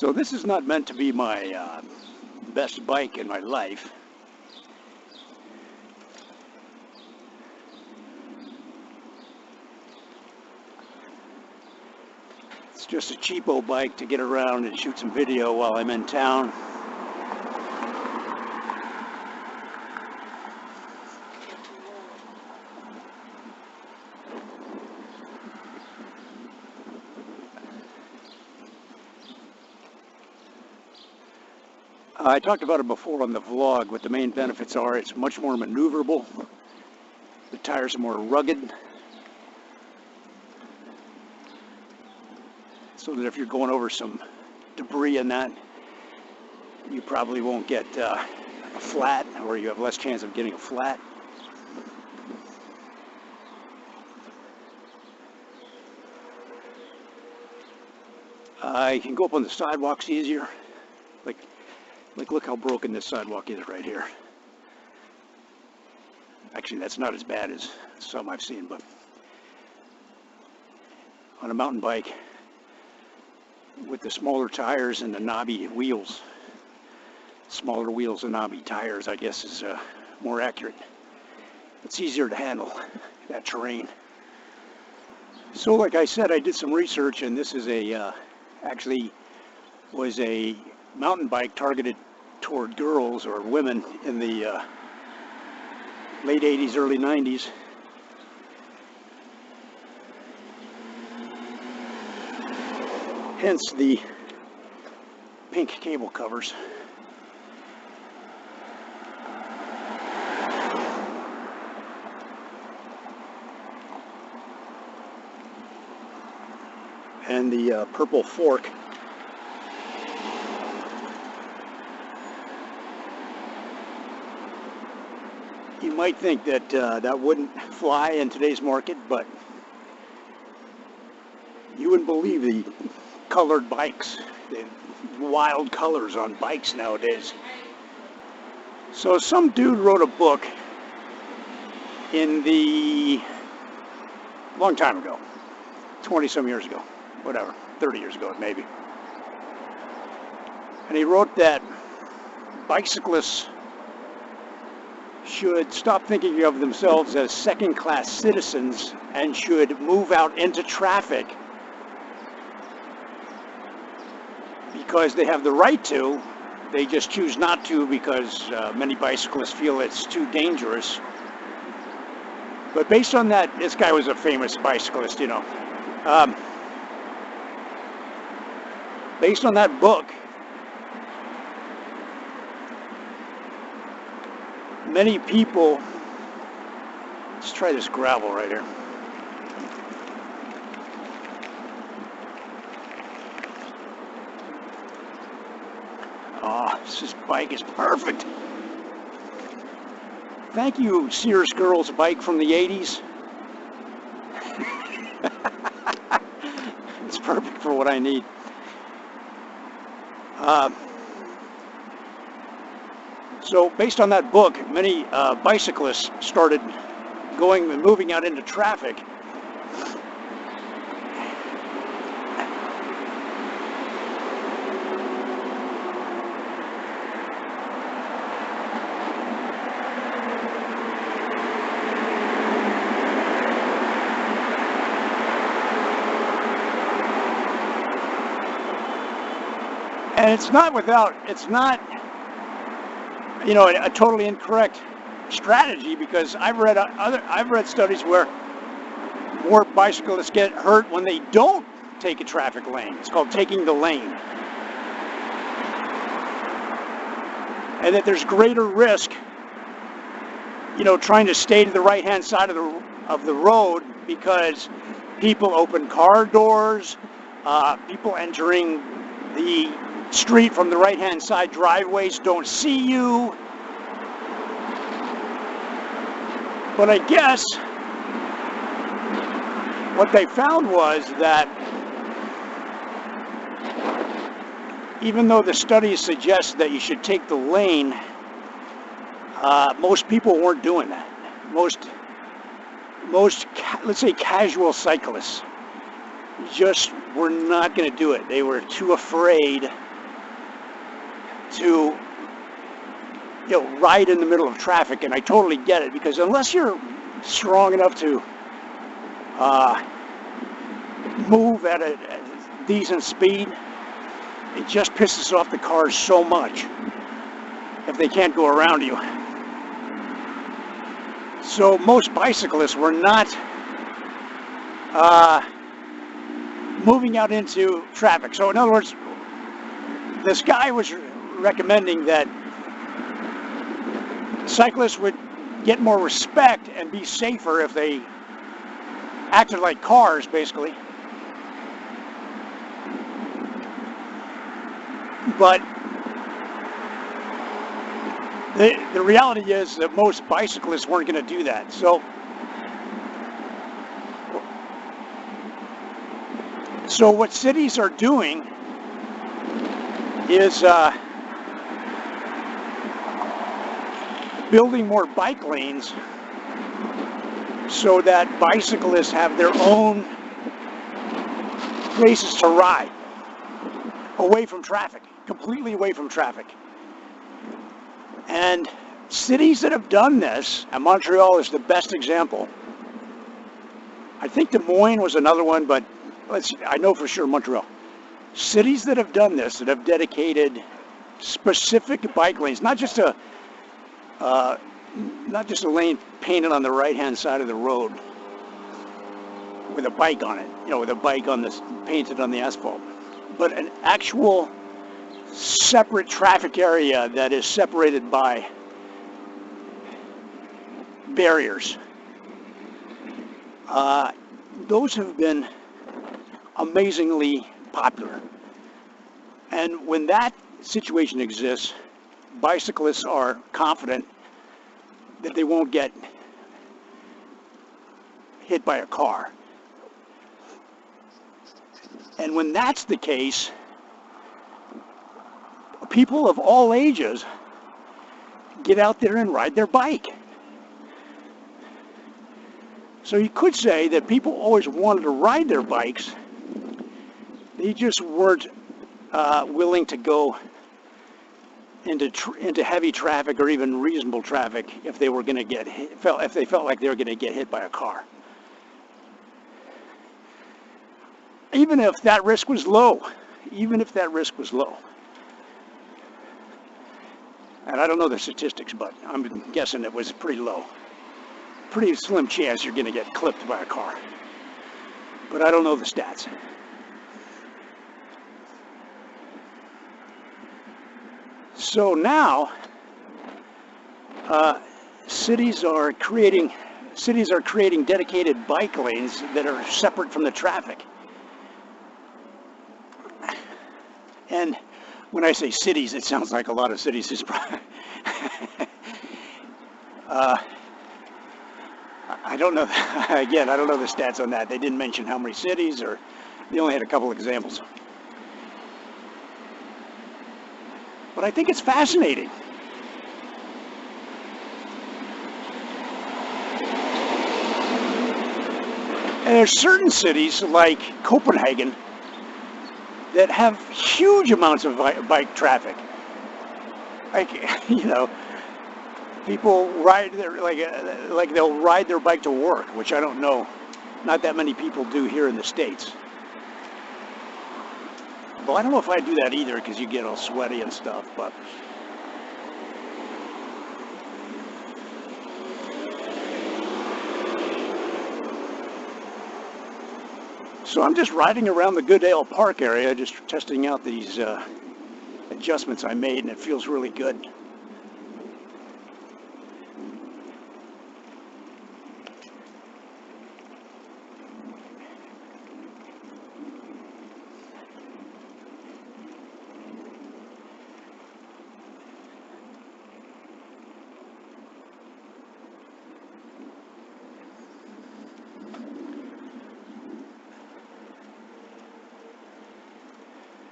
So this is not meant to be my best bike in my life. It's just a cheapo bike to get around and shoot some video while I'm in town. I talked about it before on the vlog. What the main benefits are: it's much more maneuverable. The tires are more rugged, so that if you're going over some debris in that, you probably won't get a flat, or you have less chance of getting a flat. You can go up on the sidewalks easier. Like look how broken this sidewalk is right here. Actually, that's not as bad as some I've seen, but on a mountain bike with the smaller tires and the knobby wheels, smaller wheels and knobby tires, I guess is more accurate. It's easier to handle that terrain. So like I said, I did some research, and this is actually was a mountain bike targeted toward girls or women in the late 80s, early 90s. Hence the pink cable covers. And the purple fork. You might think that that wouldn't fly in today's market, but you wouldn't believe the colored bikes, the wild colors on bikes nowadays. So some dude wrote a book in the long time ago, 20 some years ago, whatever, 30 years ago maybe. And he wrote that bicyclists should stop thinking of themselves as second-class citizens and should move out into traffic because they have the right to. They just choose not to because many bicyclists feel it's too dangerous. But based on that, this guy was a famous bicyclist, you know. Based on that book, many people, let's try this gravel right here. Oh, this bike is perfect. Thank you, Sears Girls bike from the 80s. It's perfect for what I need. So based on that book, many bicyclists started going and moving out into traffic. And it's not, you know, a totally incorrect strategy, because I've read studies where more bicyclists get hurt when they don't take a traffic lane. It's called taking the lane. And that there's greater risk, you know, trying to stay to the right-hand side of the road because people open car doors, people entering the street from the right-hand side driveways don't see you. But I guess what they found was that even though the studies suggest that you should take the lane, most people weren't doing that. Most let's say casual cyclists just were not going to do it. They were too afraid to, ride in the middle of traffic, and I totally get it, because unless you're strong enough to move at a decent speed, it just pisses off the cars so much if they can't go around you. So most bicyclists were not moving out into traffic. So in other words, this guy was recommending that cyclists would get more respect and be safer if they acted like cars, basically. But the reality is that most bicyclists weren't going to do that. So what cities are doing is building more bike lanes so that bicyclists have their own places to ride, away from traffic, completely away from traffic. And cities that have done this, and Montreal is the best example. I think Des Moines was another one, but I know for sure Montreal. Cities that have done this, that have dedicated specific bike lanes, not just a lane painted on the right-hand side of the road with a bike on it, with a bike on this painted on the asphalt, but an actual separate traffic area that is separated by barriers. Those have been amazingly popular. And when that situation exists, bicyclists are confident that they won't get hit by a car. And when that's the case, people of all ages get out there and ride their bike. So you could say that people always wanted to ride their bikes. They just weren't willing to go into heavy traffic or even reasonable traffic if they were going to get hit, if they felt like they were going to get hit by a car. Even if that risk was low. And I don't know the statistics, but I'm guessing it was pretty low. Pretty slim chance you're going to get clipped by a car. But I don't know the stats. So now, cities are creating dedicated bike lanes that are separate from the traffic. And when I say cities, it sounds like a lot of cities is I don't know. Again, I don't know the stats on that. They didn't mention how many cities, or they only had a couple examples. But I think it's fascinating. And there's certain cities like Copenhagen that have huge amounts of bike traffic. Like, people ride their, like they'll ride their bike to work, which I don't know, not that many people do here in the States. Well, I don't know if I do that either, because you get all sweaty and stuff, but so I'm just riding around the Goodale Park area, just testing out these adjustments I made, and it feels really good.